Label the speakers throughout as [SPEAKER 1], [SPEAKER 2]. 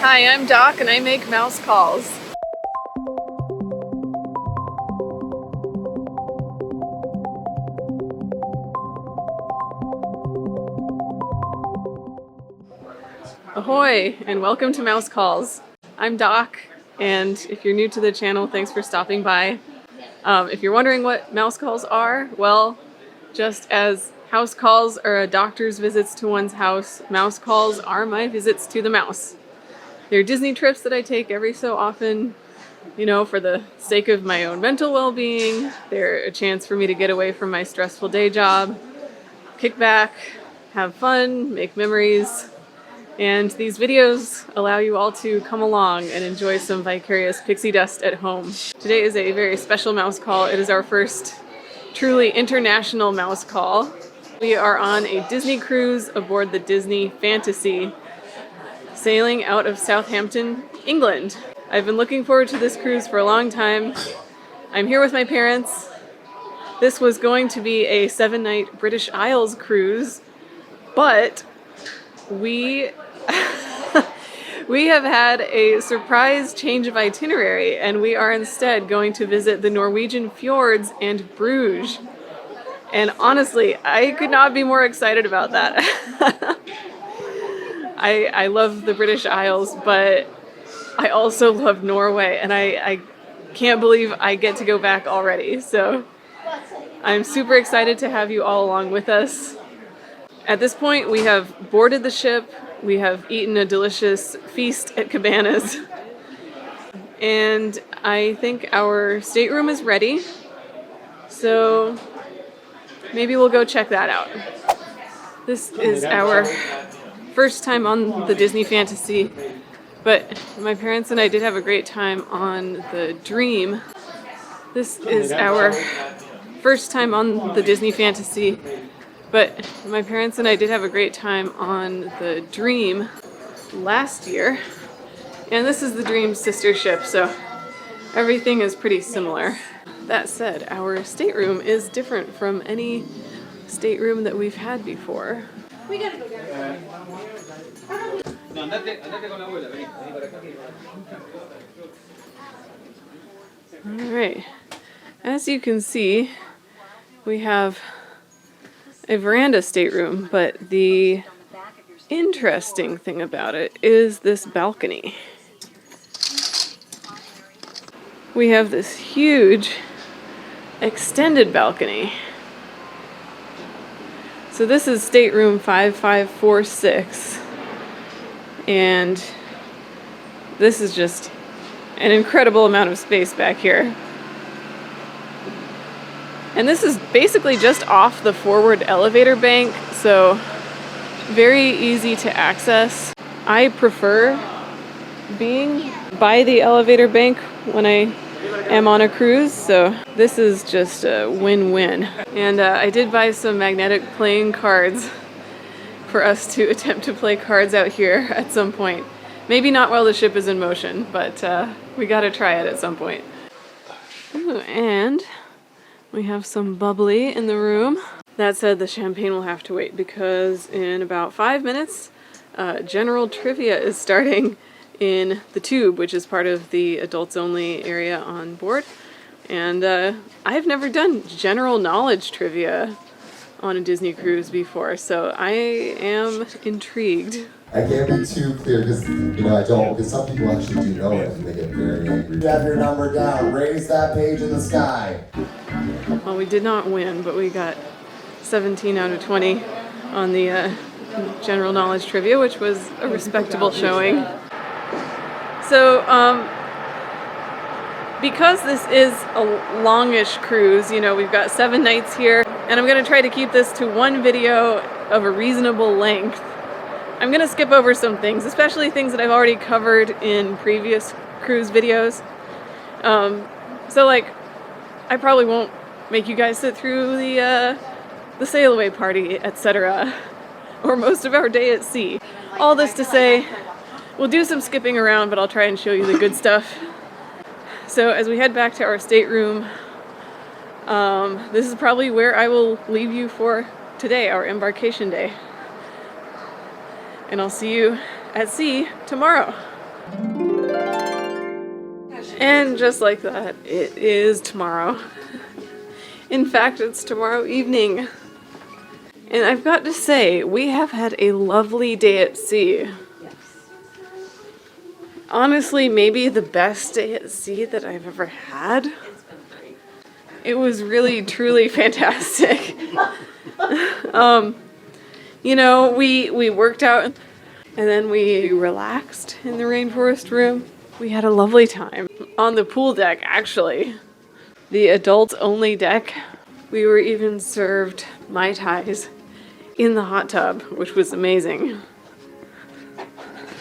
[SPEAKER 1] Hi, I'm Doc and I make mouse calls. Ahoy and welcome to Mouse Calls. I'm Doc, and if you're new to the channel, thanks for stopping by. If you're wondering what mouse calls are, well, just as house calls are a doctor's visits to one's house, mouse calls are my visits to the mouse. They're Disney trips that I take every so often, you know, for the sake of my own mental well-being. They're a chance for me to get away from my stressful day job, kick back, have fun, make memories. And these videos allow you all to come along and enjoy some vicarious pixie dust at home. Today is a very special mouse call. It is our first truly international mouse call. We are on a Disney cruise aboard the Disney Fantasy, sailing out of Southampton, England. I've been looking forward to this cruise for a long time. I'm here with my parents. This was going to be a 7-night British Isles cruise, but we have had a surprise change of itinerary, and we are instead going to visit the Norwegian Fjords and Bruges. And honestly, I could not be more excited about that. I love the British Isles, but I also love Norway, and I can't believe I get to go back already. So I'm super excited to have you all along with us. At this point, we have boarded the ship, we have eaten a delicious feast at Cabanas, and I think our stateroom is ready, so maybe we'll go check that out. This is our first time on the Disney Fantasy, but my parents and I did have a great time on the Dream. This is our first time on the Disney Fantasy, but my parents and I did have a great time on the Dream last year. And this is the Dream's sister ship, so everything is pretty similar. That said, our stateroom is different from any stateroom that we've had before. We gotta go down. Alright, as you can see, we have a veranda stateroom, but the interesting thing about it is this balcony. We have this huge extended balcony. So this is stateroom 5546, and this is just an incredible amount of space back here. And this is basically just off the forward elevator bank, so very easy to access. I prefer being by the elevator bank when I am on a cruise, so this is just a win-win. And I did buy some magnetic playing cards for us to attempt to play cards out here at some point. Maybe not while the ship is in motion, but we gotta try it at some point. Ooh, and we have some bubbly in the room. That said, the champagne will have to wait because in about 5 minutes, general trivia is starting in the tube, which is part of the adults only area on board. And I've never done general knowledge trivia on a Disney cruise before, so I am intrigued.
[SPEAKER 2] I can't be too clear because, I don't, because some people actually do know it and they get very angry. You have your number down, raise that page in the sky.
[SPEAKER 1] Well, we did not win, but we got 17 out of 20 on the general knowledge trivia, which was a respectable showing. So, because this is a longish cruise, we've got 7 nights here, and I'm going to try to keep this to one video of a reasonable length. I'm going to skip over some things, especially things that I've already covered in previous cruise videos. So, I probably won't make you guys sit through the sail away party, etc., or most of our day at sea. All this to say, we'll do some skipping around, but I'll try and show you the good stuff. So as we head back to our stateroom, this is probably where I will leave you for today, our embarkation day. And I'll see you at sea tomorrow. And just like that, it is tomorrow. In fact, it's tomorrow evening. And I've got to say, we have had a lovely day at sea. Honestly, maybe the best day at sea that I've ever had. It was really, truly fantastic. We worked out and then we relaxed in the rainforest room. We had a lovely time on the pool deck, actually. The adults-only deck. We were even served Mai Tais in the hot tub, which was amazing.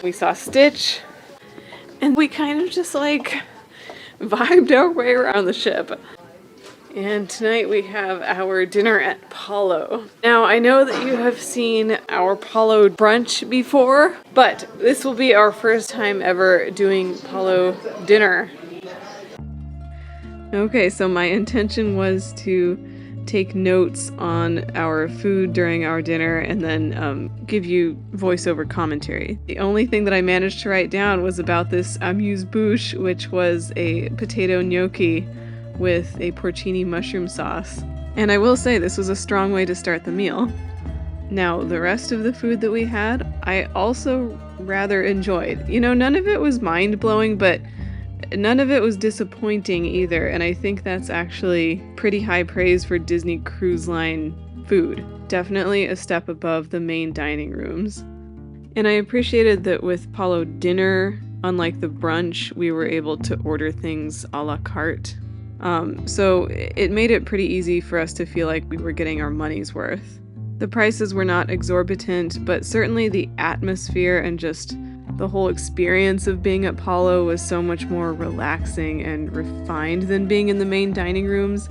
[SPEAKER 1] We saw Stitch, and we kind of just vibed our way around the ship. And tonight we have our dinner at Palo. Now, I know that you have seen our Palo brunch before, but this will be our first time ever doing Palo dinner. Okay, so my intention was to take notes on our food during our dinner and then give you voiceover commentary. The only thing that I managed to write down was about this amuse-bouche, which was a potato gnocchi with a porcini mushroom sauce. And I will say this was a strong way to start the meal. Now, the rest of the food that we had, I also rather enjoyed. None of it was mind-blowing, but none of it was disappointing either, and I think that's actually pretty high praise for Disney Cruise Line food. Definitely a step above the main dining rooms. And I appreciated that with Palo dinner, unlike the brunch, we were able to order things a la carte. So it made it pretty easy for us to feel like we were getting our money's worth. The prices were not exorbitant, but certainly the atmosphere and just the whole experience of being at Palo was so much more relaxing and refined than being in the main dining rooms.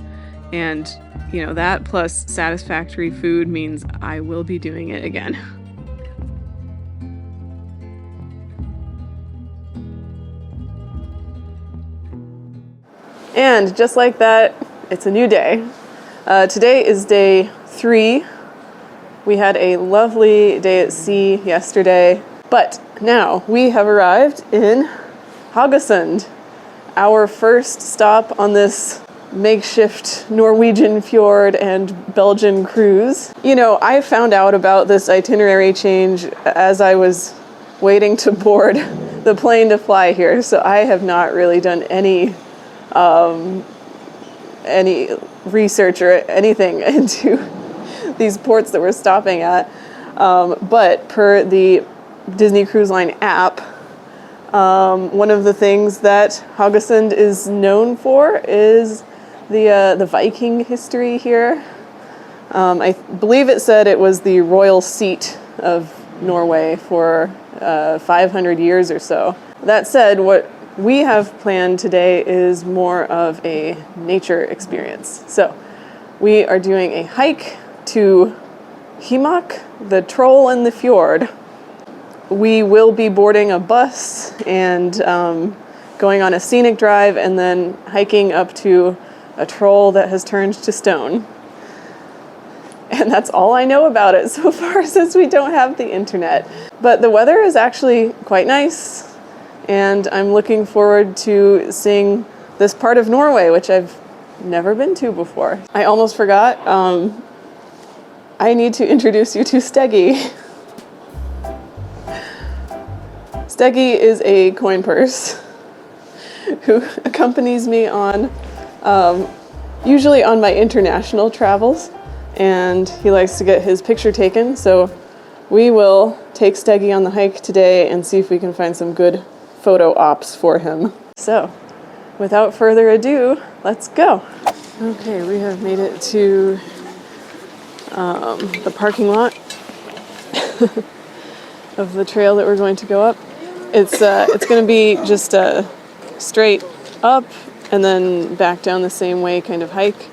[SPEAKER 1] And, that plus satisfactory food means I will be doing it again. And just like that, it's a new day. Today is day 3. We had a lovely day at sea yesterday, but now we have arrived in Haugesund, our first stop on this makeshift Norwegian fjord and Belgian cruise. I found out about this itinerary change as I was waiting to board the plane to fly here, so I have not really done any research or anything into these ports that we're stopping at. But per the Disney Cruise Line app, one of the things that Haugesund is known for is the Viking history here. I believe it said it was the royal seat of Norway for 500 years or so. That said, what we have planned today is more of a nature experience. So we are doing a hike to Himak, the troll in the fjord. We will be boarding a bus and going on a scenic drive and then hiking up to a troll that has turned to stone. And that's all I know about it so far, since we don't have the internet. But the weather is actually quite nice, and I'm looking forward to seeing this part of Norway, which I've never been to before. I almost forgot. I need to introduce you to Steggy. Steggy is a coin purse who accompanies me on, usually on my international travels, and he likes to get his picture taken, so we will take Steggy on the hike today and see if we can find some good photo ops for him. So, without further ado, let's go. Okay, we have made it to the parking lot of the trail that we're going to go up. It's going to be just a straight up and then back down the same way kind of hike.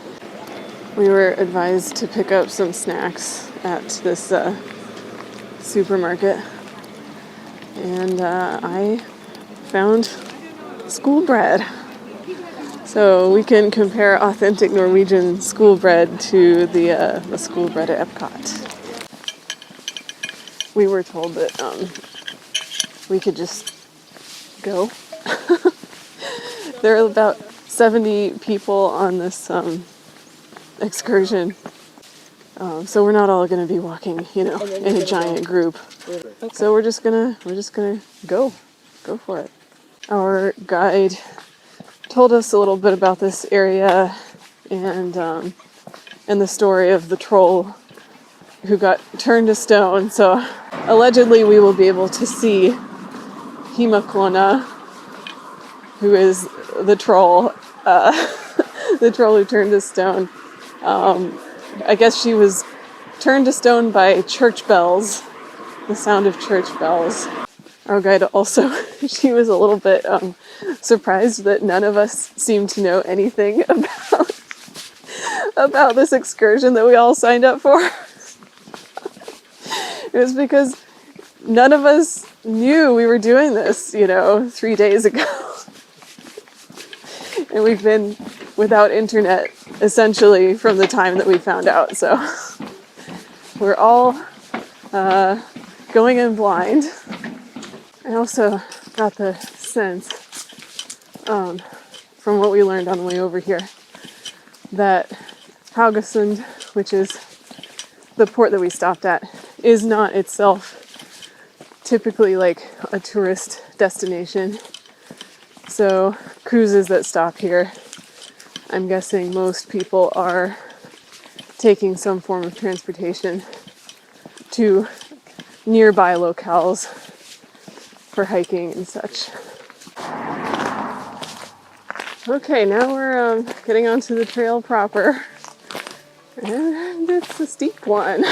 [SPEAKER 1] We were advised to pick up some snacks at this supermarket, and I found school bread. So we can compare authentic Norwegian school bread to the school bread at Epcot. We were told that we could just go. There are about 70 people on this excursion. So we're not all going to be walking, in a giant group. So we're just gonna go for it. Our guide told us a little bit about this area and the story of the troll who got turned to stone. So allegedly we will be able to see Himakona, who is the troll, the troll who turned to stone. I guess she was turned to stone by church bells, the sound of church bells. Our guide also, she was a little bit surprised that none of us seemed to know anything about this excursion that we all signed up for. It was because none of us knew we were doing this, 3 days ago. And we've been without internet essentially from the time that we found out. So we're all going in blind. I also got the sense from what we learned on the way over here that Haugesund, which is the port that we stopped at, is not itself typically like a tourist destination. So cruises that stop here, I'm guessing most people are taking some form of transportation to nearby locales for hiking and such. Okay, now we're getting onto the trail proper. And it's a steep one.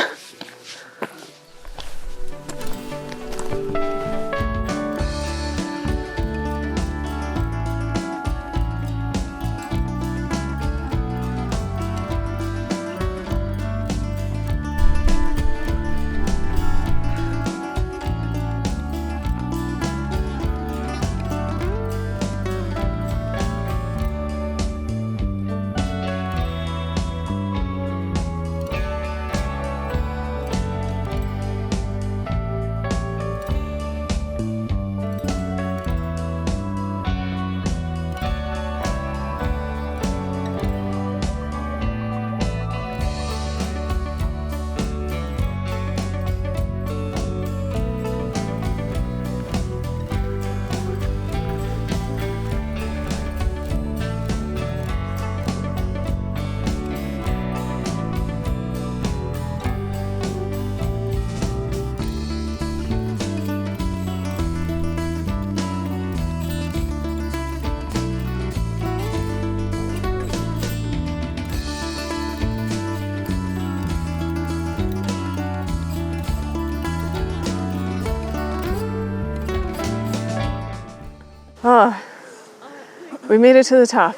[SPEAKER 1] We made it to the top.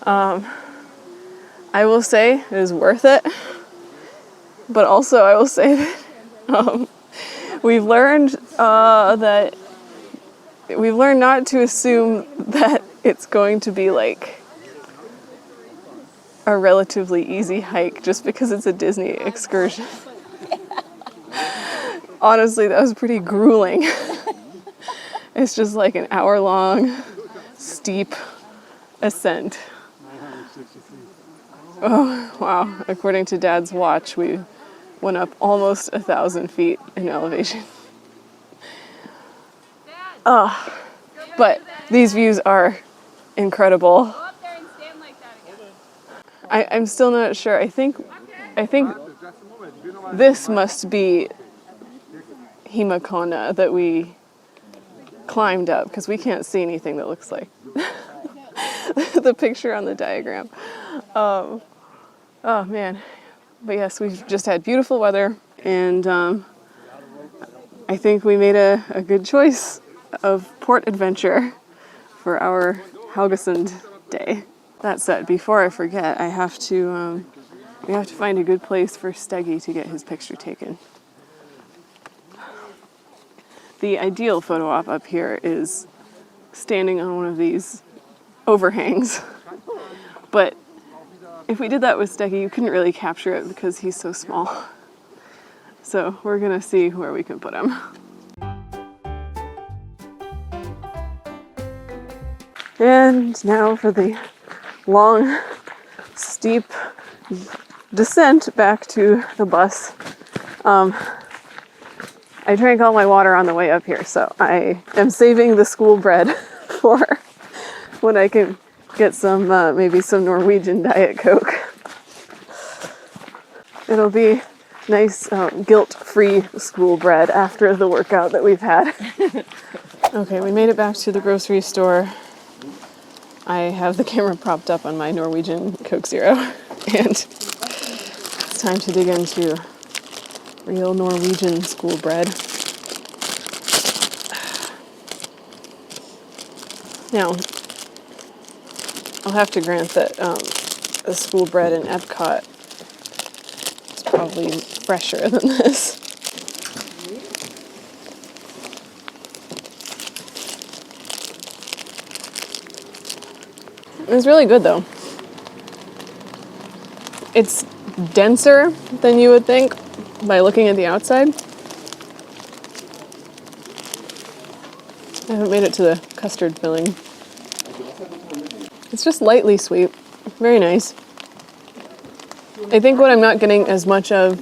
[SPEAKER 1] I will say it is worth it, but also I will say that we've learned not to assume that it's going to be like a relatively easy hike just because it's a Disney excursion. Honestly, that was pretty grueling. It's just like an hour-long, steep ascent. Oh, wow. According to Dad's watch, we went up almost 1,000 feet in elevation. But these views are incredible. I'm still not sure. I think this must be Himakona that we climbed up, because we can't see anything that looks like the picture on the diagram. Oh man. But yes, we've just had beautiful weather, and I think we made a good choice of port adventure for our Haugesund day. That said, before I forget, we have to find a good place for Steggy to get his picture taken. The ideal photo op up here is standing on one of these overhangs. But if we did that with Steggy, you couldn't really capture it because he's so small. So we're gonna see where we can put him. And now for the long, steep descent back to the bus. I drank all my water on the way up here, so I am saving the school bread for when I can get some, maybe some Norwegian Diet Coke. It'll be nice, guilt-free school bread after the workout that we've had. Okay, we made it back to the grocery store. I have the camera propped up on my Norwegian Coke Zero, and it's time to dig into real Norwegian school bread. Now, I'll have to grant that the school bread in Epcot is probably fresher than this. It's really good though. It's denser than you would think by looking at the outside. I haven't made it to the custard filling. It's just lightly sweet. Very nice. I think what I'm not getting as much of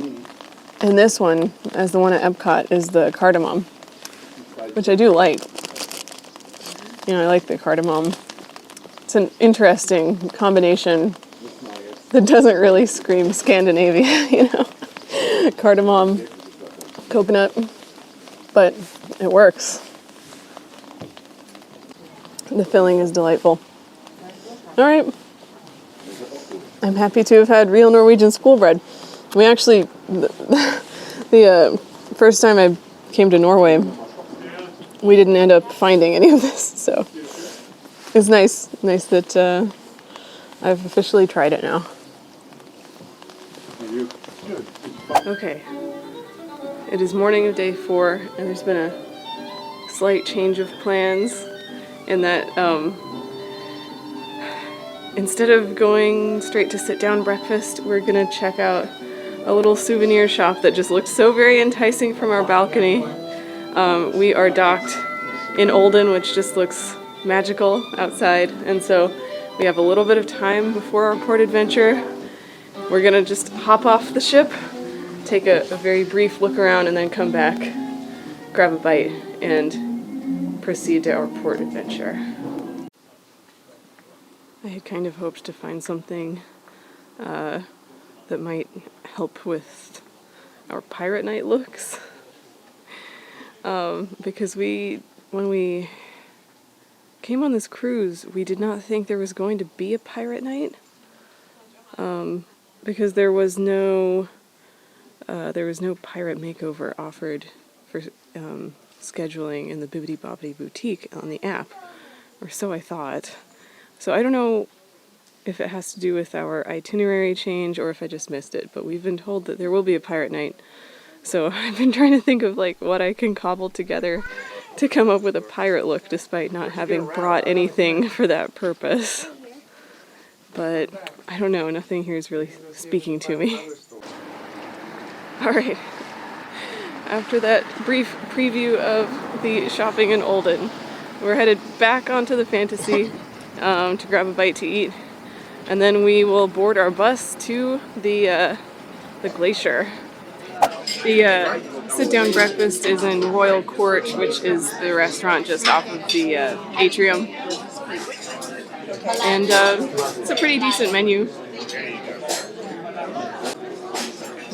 [SPEAKER 1] in this one as the one at Epcot is the cardamom, which I do like. You know, I like the cardamom. It's an interesting combination that doesn't really scream Scandinavia, you know. Cardamom, coconut, but it works. The filling is delightful. All right. I'm happy to have had real Norwegian school bread. We actually, the first time I came to Norway, we didn't end up finding any of this, so it's nice that I've officially tried it now. Okay, it is morning of day 4, and there's been a slight change of plans in that instead of going straight to sit-down breakfast, we're gonna check out a little souvenir shop that just looked so very enticing from our balcony. We are docked in Olden, which just looks magical outside, and so we have a little bit of time before our port adventure. We're gonna just hop off the ship, take a very brief look around, and then come back, grab a bite, and proceed to our port adventure. I had kind of hoped to find something that might help with our pirate night looks, because when we came on this cruise, we did not think there was going to be a pirate night, because there was no pirate makeover offered for scheduling in the Bibbidi Bobbidi Boutique on the app, or so I thought. So I don't know if it has to do with our itinerary change or if I just missed it, but we've been told that there will be a pirate night. So I've been trying to think of like what I can cobble together to come up with a pirate look despite not having brought anything for that purpose. But I don't know, nothing here is really speaking to me. Alright, after that brief preview of the shopping in Olden, we're headed back onto the Fantasy to grab a bite to eat, and then we will board our bus to the glacier. The sit-down breakfast is in Royal Court, which is the restaurant just off of the atrium. And it's a pretty decent menu.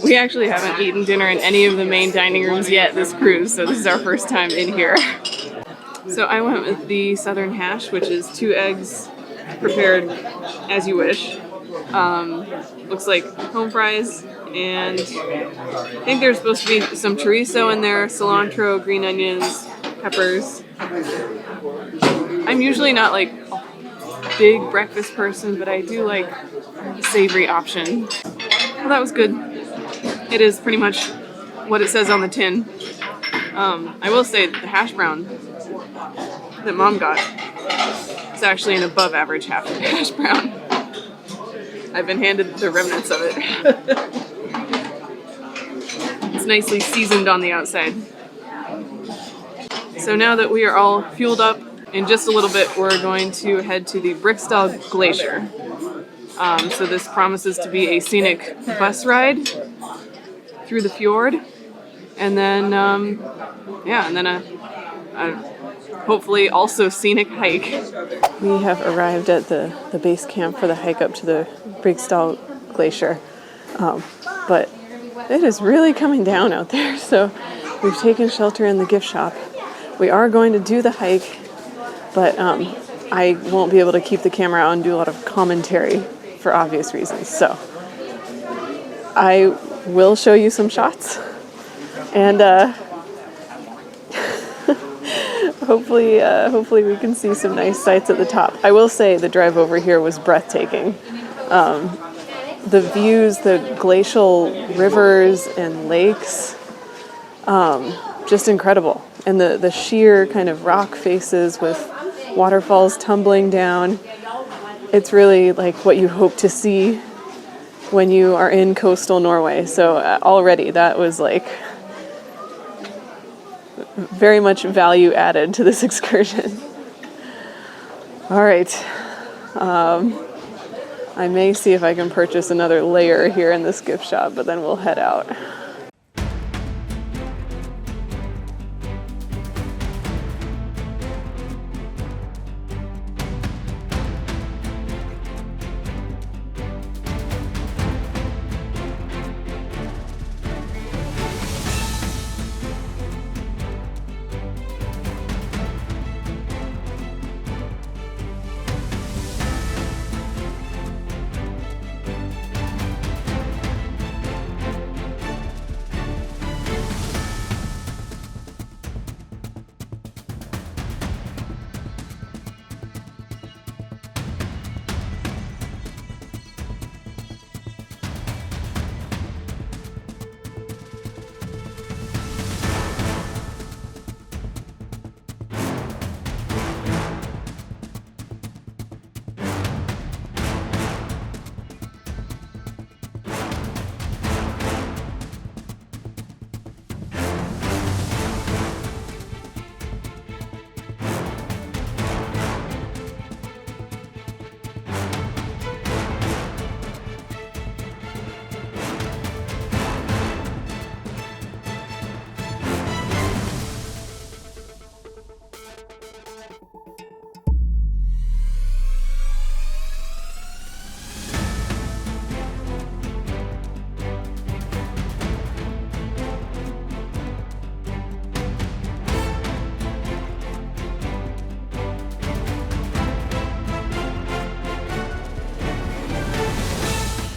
[SPEAKER 1] We actually haven't eaten dinner in any of the main dining rooms yet this cruise, so this is our first time in here. So I went with the Southern Hash, which is 2 eggs prepared as you wish. Looks like home fries, and I think there's supposed to be some chorizo in there, cilantro, green onions, peppers. I'm usually not like a big breakfast person, but I do like a savory option. Well, that was good. It is pretty much what it says on the tin. I will say the hash brown that Mom got is actually an above average hash brown. I've been handed the remnants of it. It's nicely seasoned on the outside. So now that we are all fueled up in just a little bit, we're going to head to the Briksdal Glacier. So this promises to be a scenic bus ride through the fjord, and then a hopefully also scenic hike. We have arrived at the base camp for the hike up to the Briksdal Glacier, but it is really coming down out there, so we've taken shelter in the gift shop. We are going to do the hike, but I won't be able to keep the camera out and do a lot of commentary for obvious reasons, so I will show you some shots, and hopefully we can see some nice sights at the top. I will say the drive over here was breathtaking. The views, the glacial rivers and lakes, just incredible. And the sheer kind of rock faces with waterfalls tumbling down. It's really like what you hope to see when you are in coastal Norway. So already that was like very much value added to this excursion. All right. I may see if I can purchase another layer here in this gift shop, but then we'll head out.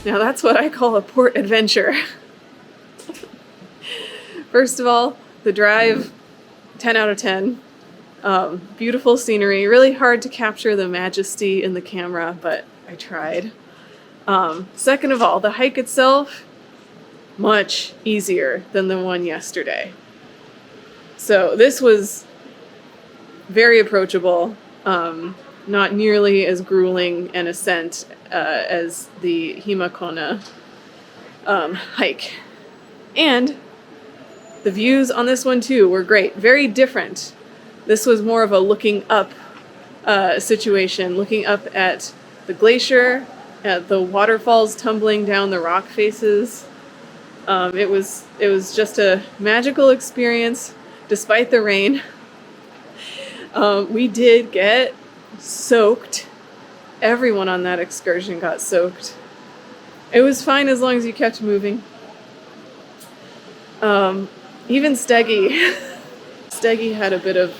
[SPEAKER 1] Now that's what I call a port adventure. First of all, the drive, 10 out of 10. Beautiful scenery, really hard to capture the majesty in the camera, but I tried. Second of all, the hike itself, much easier than the one yesterday. So this was very approachable, not nearly as grueling an ascent as the Himakona hike. And the views on this one too were great, very different. This was more of a looking up situation, looking up at the glacier, at the waterfalls tumbling down the rock faces. It was just a magical experience despite the rain. We did get soaked. Everyone on that excursion got soaked. It was fine as long as you kept moving. Even Steggy. Steggy had a bit of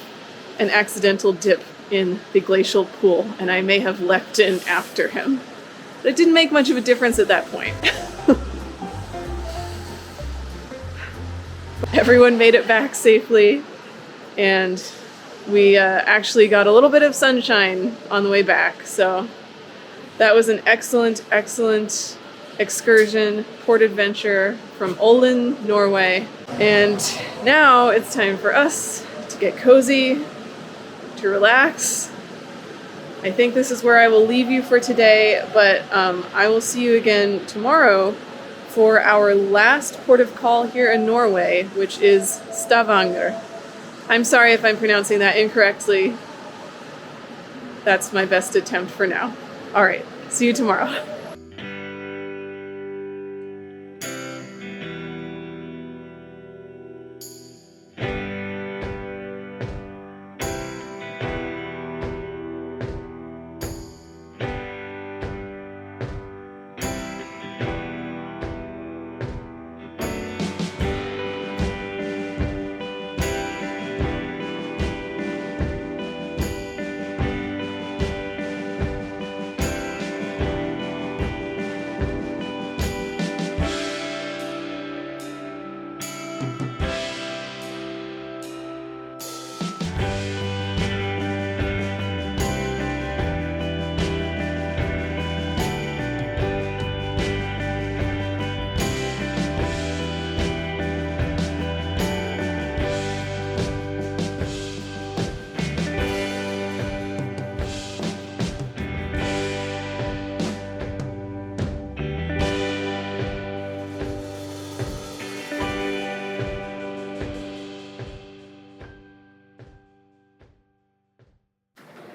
[SPEAKER 1] an accidental dip in the glacial pool, and I may have leapt in after him. But it didn't make much of a difference at that point. Everyone made it back safely, and we actually got a little bit of sunshine on the way back, so that was an excellent, excellent excursion, port adventure from Olin, Norway. And now it's time for us to get cozy, to relax. I think this is where I will leave you for today, but I will see you again tomorrow for our last port of call here in Norway, which is Stavanger. I'm sorry if I'm pronouncing that incorrectly. that's my best attempt for now. All right, see you tomorrow.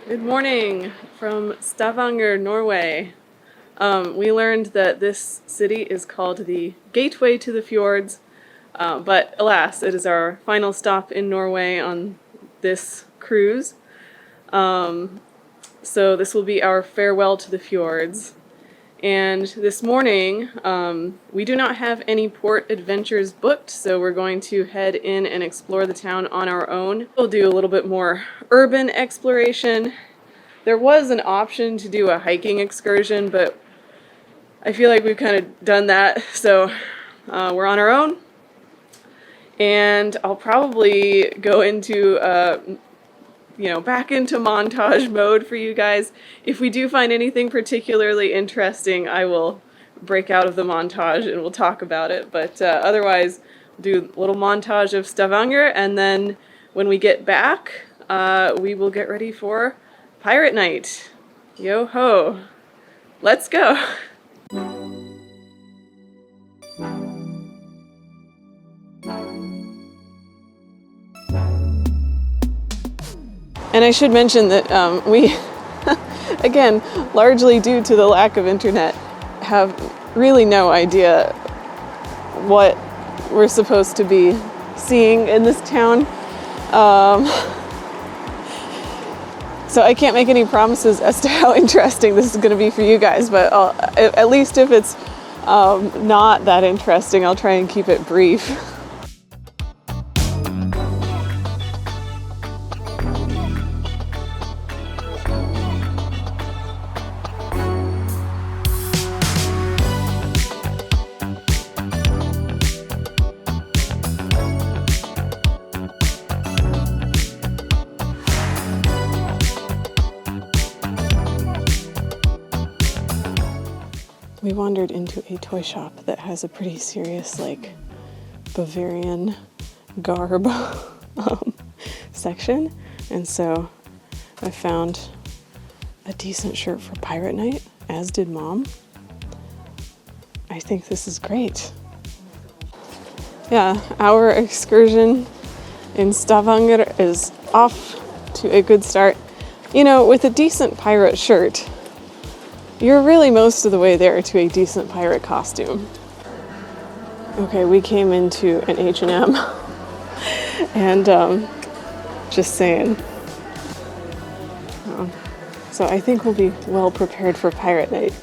[SPEAKER 1] Good morning from Stavanger, Norway. We learned that this city is called the Gateway to the Fjords, but alas, it is our final stop in Norway on this cruise. So this will be our farewell to the fjords. And this morning, we do not have any port adventures booked, so we're going to head in and explore the town on our own. We'll do a little bit more urban exploration. There was an option to do a hiking excursion, but I feel like we've kind of done that, so we're on our own. And I'll probably go into back into montage mode for you guys. If we do find anything particularly interesting, I will break out of the montage and we'll talk about it. But otherwise, we'll do a little montage of Stavanger, and then when we get back, we will get ready for Pirate Night. Yo ho! Let's go! And I should mention that we, again, largely due to the lack of internet, have really no idea what we're supposed to be seeing in this town. So I can't make any promises as to how interesting this is going to be for you guys, but at least if it's not that interesting, I'll try and keep it brief. We wandered into a toy shop that has a pretty serious, Bavarian garb section. And so I found a decent shirt for Pirate Night, as did Mom. I think this is great. Yeah, our excursion in Stavanger is off to a good start. With a decent pirate shirt, you're really most of the way there to a decent pirate costume. Okay, we came into an H&M and just saying. So I think we'll be well prepared for Pirate Night.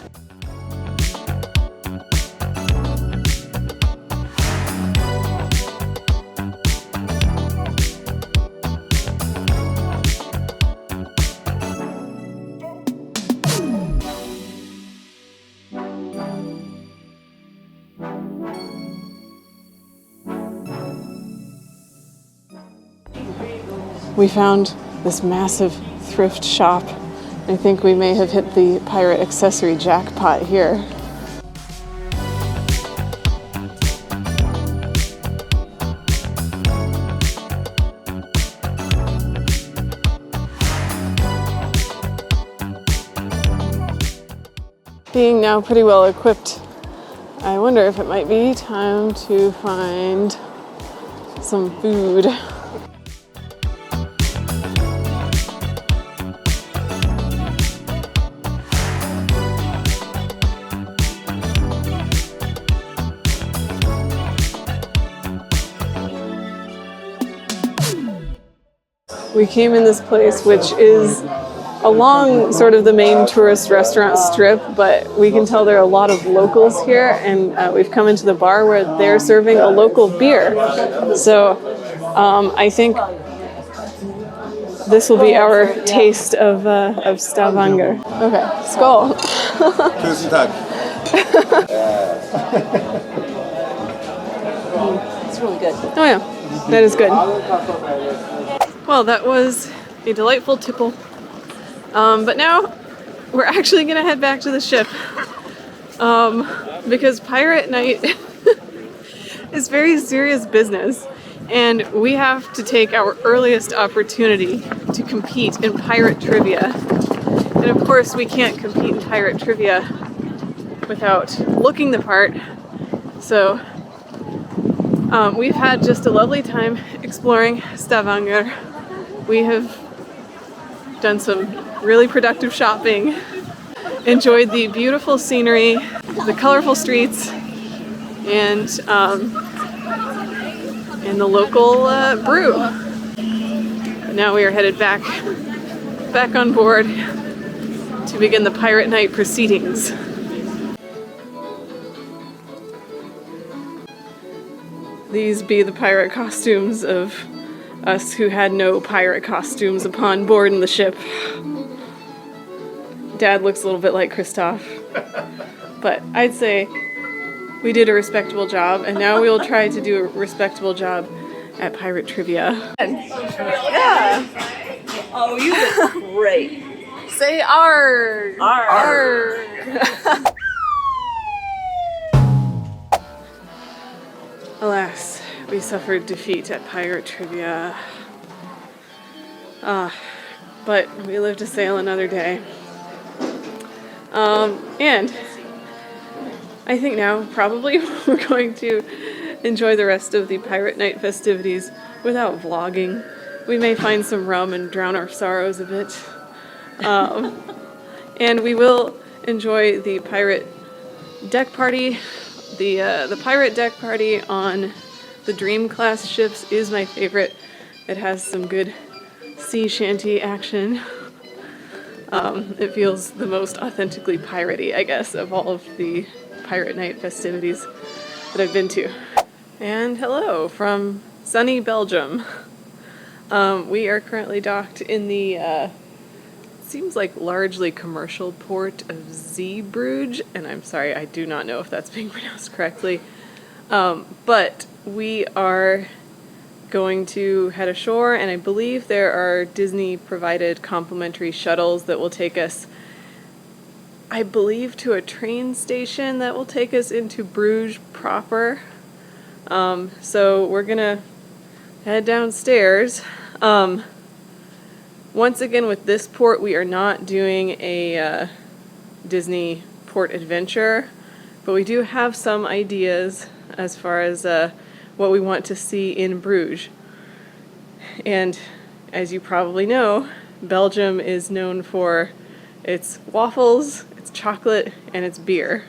[SPEAKER 1] We found this massive thrift shop. I think we may have hit the pirate accessory jackpot here. Being now pretty well equipped, I wonder if it might be time to find some food. we came in this place, which is along sort of the main tourist restaurant strip, but we can tell there are a lot of locals here, and we've come into the bar where they're serving a local beer. So I think this will be our taste of Stavanger. Okay, skål.
[SPEAKER 3] Tusen tack.
[SPEAKER 4] It's really good.
[SPEAKER 1] Oh yeah, that is good. Well, that was a delightful tipple. But now we're actually gonna head back to the ship because pirate night is very serious business, and we have to take our earliest opportunity to compete in pirate trivia. And of course, we can't compete in pirate trivia without looking the part. So we've had just a lovely time exploring Stavanger. We have done some really productive shopping, enjoyed the beautiful scenery, the colorful streets, and the local brew. But now we are headed back on board to begin the pirate night proceedings. These be the pirate costumes of us who had no pirate costumes upon board in the ship. Dad looks a little bit like Christoph, but I'd say we did a respectable job, and now we will try to do a respectable job at pirate trivia.
[SPEAKER 4] Yeah. Oh, you look great.
[SPEAKER 1] Say arg!
[SPEAKER 4] Arg.
[SPEAKER 1] Alas, we suffered defeat at pirate trivia. But we live to sail another day. And I think now probably we're going to enjoy the rest of the pirate night festivities without vlogging. We may find some rum and drown our sorrows a bit. And we will enjoy the pirate deck party. The pirate deck party on the Dream class ships is my favorite. It has some good sea shanty action. It feels the most authentically piratey, I guess, of all of the pirate night festivities that I've been to. And hello from sunny Belgium. We are currently docked in the seems like largely commercial port of Bruges, and I'm sorry, I do not know if that's being pronounced correctly. But we are going to head ashore, and I believe there are Disney-provided complimentary shuttles that will take us, I believe, to a train station that will take us into Bruges proper. So we're gonna head downstairs. Once again, with this port, we are not doing a Disney port adventure, but we do have some ideas as far as what we want to see in Bruges. And as you probably know, Belgium is known for its waffles, its chocolate, and its beer.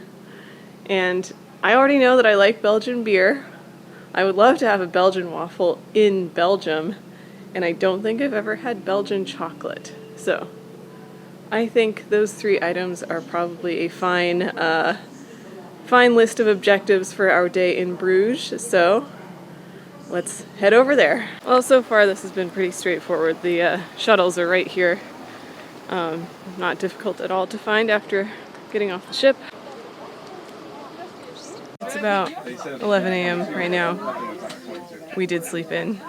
[SPEAKER 1] And I already know that I like Belgian beer. I would love to have a Belgian waffle in Belgium, and I don't think I've ever had Belgian chocolate. So I think those three items are probably a fine list of objectives for our day in Bruges. So let's head over there. Well, so far this has been pretty straightforward. The shuttles are right here. Not difficult at all to find after getting off the ship. It's about 11 a.m. right now. We did sleep in.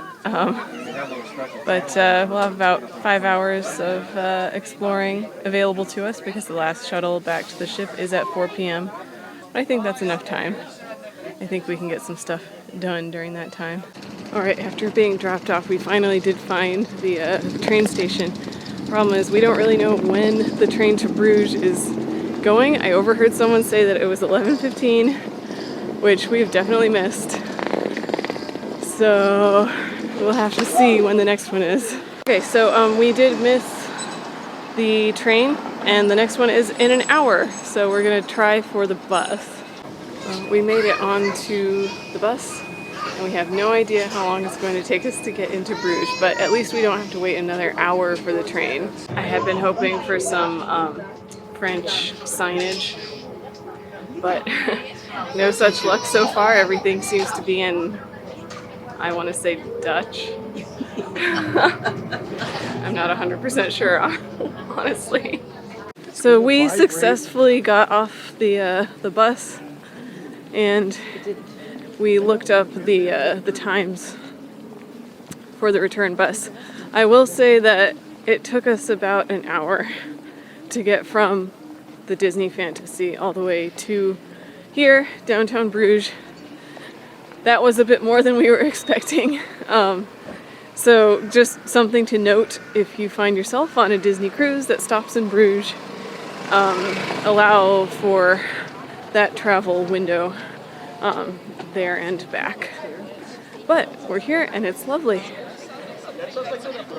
[SPEAKER 1] But we'll have about 5 hours of exploring available to us because the last shuttle back to the ship is at 4 p.m. But I think that's enough time. I think we can get some stuff done during that time. Alright, after being dropped off, we finally did find the train station. Problem is, we don't really know when the train to Bruges is going. I overheard someone say that it was 11:15, which we've definitely missed. So we'll have to see when the next one is. Okay, so we did miss the train, and the next one is in an hour. So we're gonna try for the bus. We made it onto the bus, And we have no idea how long it's going to take us to get into Bruges, but at least we don't have to wait another hour for the train. I had been hoping for some French signage, but no such luck so far. Everything seems to be in, I want to say, Dutch. I'm not 100% sure, honestly. So we successfully got off the bus, and we looked up the times for the return bus. I will say that it took us about an hour to get from the Disney Fantasy all the way to here, downtown Bruges. That was a bit more than we were expecting. So just something to note if you find yourself on a Disney cruise that stops in Bruges, allow for that travel window there and back. But we're here and it's lovely.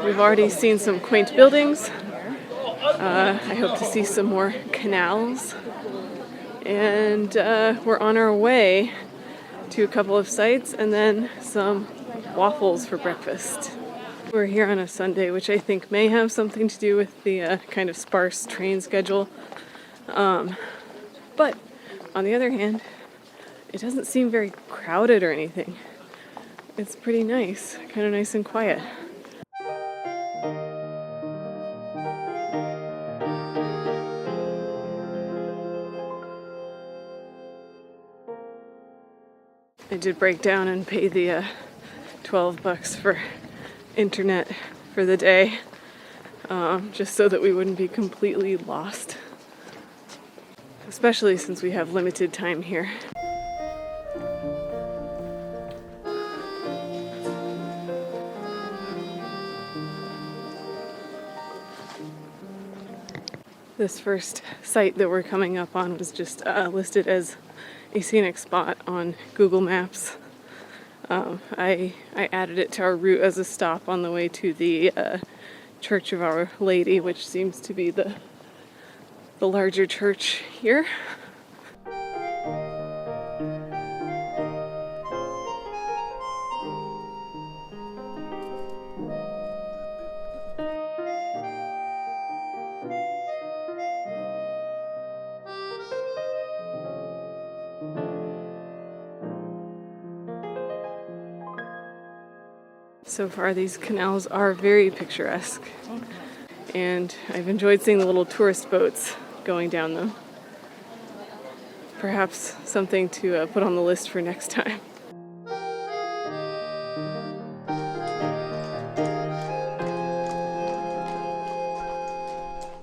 [SPEAKER 1] We've already seen some quaint buildings. I hope to see some more canals. And we're on our way to a couple of sites and then some waffles for breakfast. We're here on a Sunday, which I think may have something to do with the kind of sparse train schedule. But on the other hand, it doesn't seem very crowded or anything. It's pretty nice, kind of nice and quiet. I did break down and pay the $12 for internet for the day, just so that we wouldn't be completely lost, especially since we have limited time here. This first site that we're coming up on was just listed as a scenic spot on Google Maps. I added it to our route as a stop on the way to the Church of Our Lady, which seems to be the larger church here. So far, these canals are very picturesque, and I've enjoyed seeing the little tourist boats going down them. Perhaps something to put on the list for next time.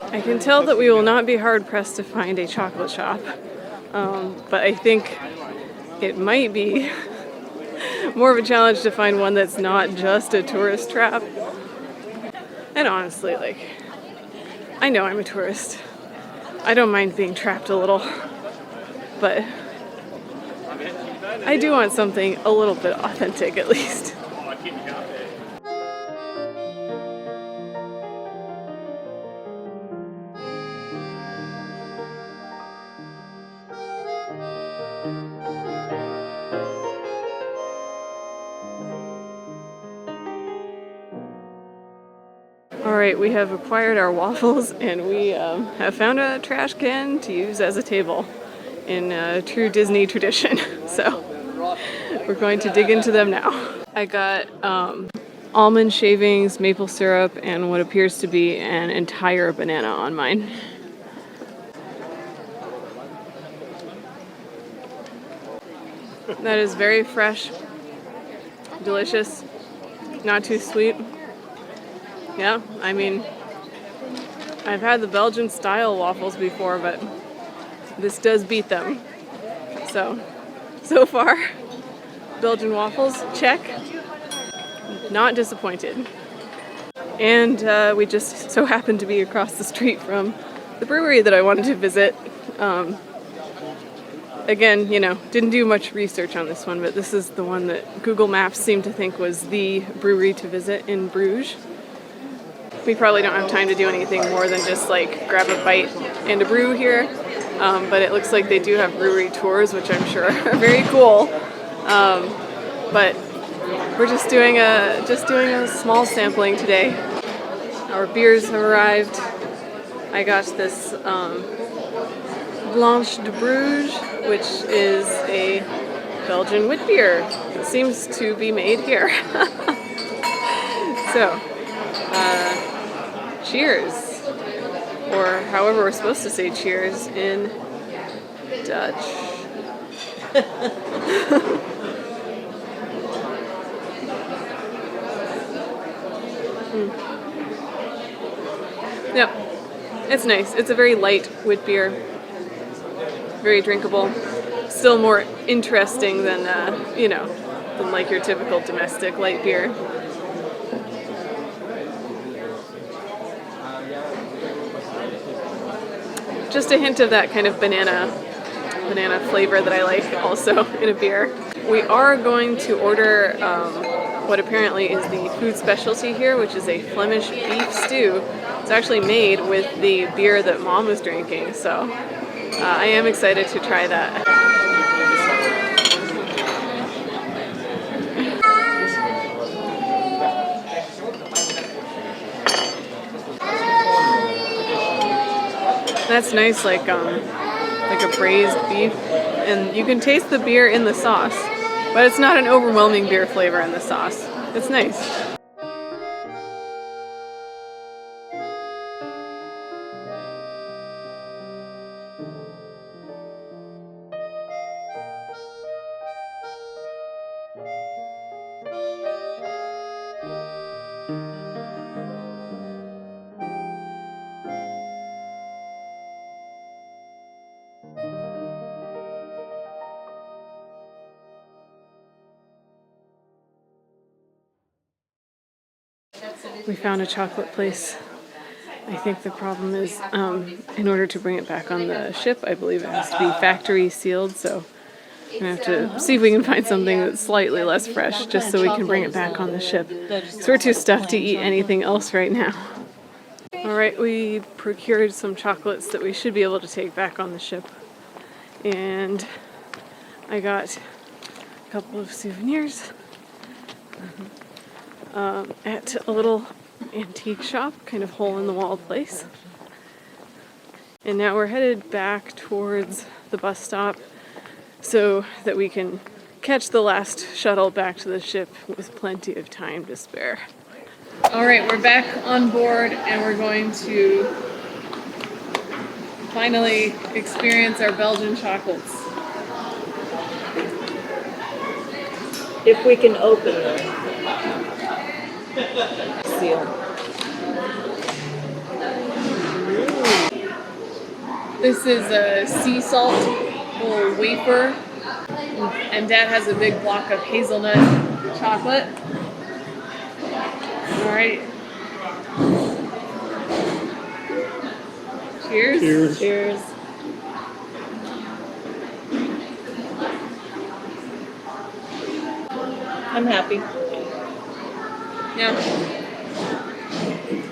[SPEAKER 1] I can tell that we will not be hard-pressed to find a chocolate shop, but I think it might be more of a challenge to find one that's not just a tourist trap. And honestly, I know I'm a tourist. I don't mind being trapped a little, but I do want something a little bit authentic at least. Alright, we have acquired our waffles and we have found a trash can to use as a table in true Disney tradition. So we're going to dig into them now. I got almond shavings, maple syrup, and what appears to be an entire banana on mine. That is very fresh, delicious, not too sweet. Yeah, I mean, I've had the Belgian style waffles before, but this does beat them. So far, Belgian waffles, check. Not disappointed. And we just so happened to be across the street from the brewery that I wanted to visit. Again, didn't do much research on this one, but this is the one that Google Maps seemed to think was the brewery to visit in Bruges. We probably don't have time to do anything more than just grab a bite and a brew here, but it looks like they do have brewery tours, which I'm sure are very cool. but we're just doing a small sampling today. Our beers have arrived. I got this Blanche de Bruges, which is a Belgian wit beer. It seems to be made here. So, cheers. Or however we're supposed to say cheers in Dutch. Yep, it's nice. It's a very light wit beer. Very drinkable. Still more interesting than, than like your typical domestic light beer. Just a hint of that kind of banana flavor that I like also in a beer. We are going to order what apparently is the food specialty here, which is a Flemish beef stew. It's actually made with the beer that Mom was drinking, so I am excited to try that. That's nice, like a braised beef, and you can taste the beer in the sauce, but it's not an overwhelming beer flavor in the sauce. It's nice. We found a chocolate place. I think the problem is, in order to bring it back on the ship, I believe it has to be factory sealed, so we're going to have to see if we can find something that's slightly less fresh, just so we can bring it back on the ship. Because we're too stuffed to eat anything else right now. Alright, we procured some chocolates that we should be able to take back on the ship. And I got a couple of souvenirs at a little antique shop, kind of hole-in-the-wall place. And now we're headed back towards the bus stop so that we can catch the last shuttle back to the ship with plenty of time to spare. Alright, we're back on board and we're going to finally experience our Belgian chocolates.
[SPEAKER 4] If we can open the seal.
[SPEAKER 1] This is a sea salt little wafer, and Dad has a big block of hazelnut chocolate. Alright. Cheers.
[SPEAKER 3] Cheers.
[SPEAKER 4] Cheers. I'm happy.
[SPEAKER 1] Yeah.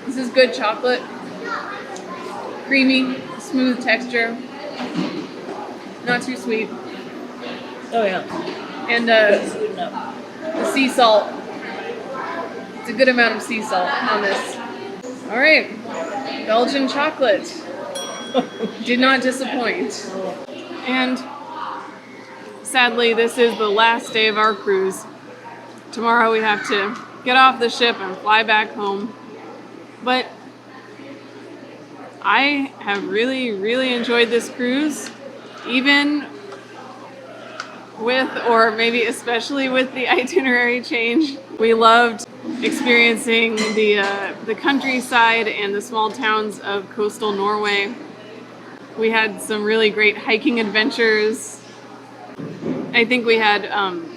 [SPEAKER 1] This is good chocolate. Creamy, smooth texture. Not too sweet.
[SPEAKER 4] Oh yeah.
[SPEAKER 1] And
[SPEAKER 4] Sweet enough.
[SPEAKER 1] the sea salt. It's a good amount of sea salt on this. Alright. Belgian chocolate. Did not disappoint. And sadly, this is the last day of our cruise. Tomorrow we have to get off the ship and fly back home. But I have really, really enjoyed this cruise, even with, or maybe especially with, the itinerary change. We loved experiencing the countryside and the small towns of coastal Norway. We had some really great hiking adventures. I think we had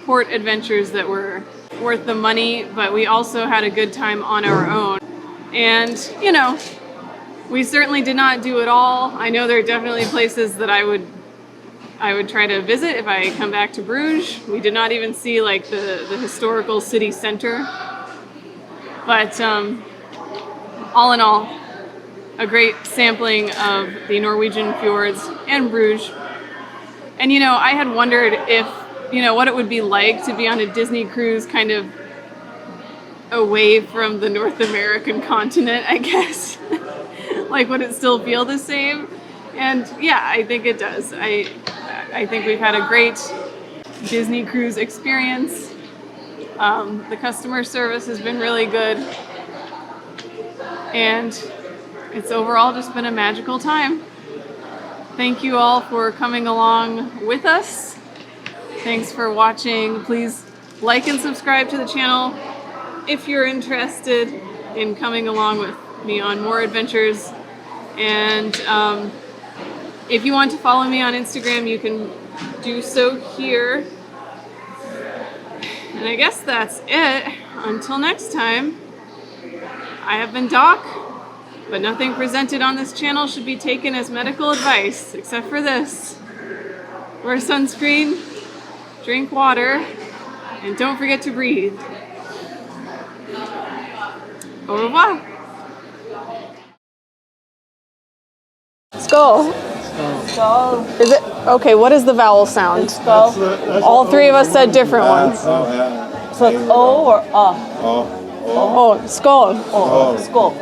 [SPEAKER 1] port adventures that were worth the money, but we also had a good time on our own. And, you know, we certainly did not do it all. I know there are definitely places that I would try to visit if I come back to Bruges. We did not even see like the historical city center. But all in all, a great sampling of the Norwegian fjords and Bruges. And you know, I had wondered if what it would be like to be on a Disney cruise kind of away from the North American continent, I guess. Like, would it still feel the same? And yeah, I think it does. I think we've had a great Disney cruise experience. The customer service has been really good. And it's overall just been a magical time. Thank you all for coming along with us. Thanks for watching. Please like and subscribe to the channel if you're interested in coming along with me on more adventures. And if you want to follow me on Instagram, you can do so here. And I guess that's it. Until next time, I have been Doc, but nothing presented on this channel should be taken as medical advice, except for this. Wear sunscreen, drink water, and don't forget to breathe. Au revoir. Skull.
[SPEAKER 4] Skull.
[SPEAKER 1] Is it? Okay, what is the vowel sound?
[SPEAKER 4] Skull.
[SPEAKER 1] All three of us said different ones.
[SPEAKER 4] So it's O or
[SPEAKER 3] Oh.
[SPEAKER 1] Oh, skull.
[SPEAKER 4] Oh, skull.